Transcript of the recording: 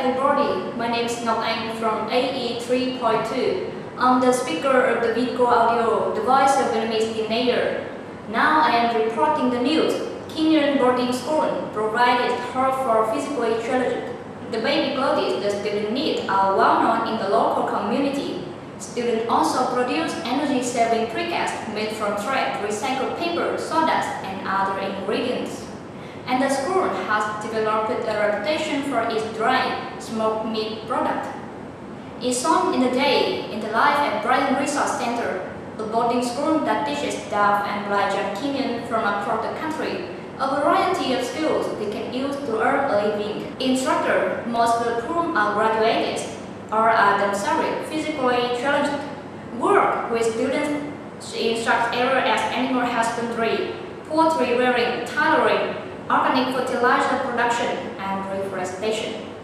everybody, my name is Ngọc Anh from AE 3.2. I'm the speaker of the video audio, the voice of Vietnamese teenager. Now I am reporting the news. Kinyan boarding school provided her for physically challenged. The baby clothes the students need are well known in the local community. Students also produce energy-saving briquettes made from thread, recycled paper, sawdust, and other ingredients. And the school has developed a reputation for its dry, smoked meat product. It's shown in the day in the life at Brighton Resource Center, a boarding school that teaches deaf and blind young Kenyan from across the country a variety of skills they can use to earn a living. Instructors, most of whom are graduated or are themselves physically challenged, work with students to instruct areas as animal husbandry, poultry rearing, tailoring, organic fertilizer production, and reforestation.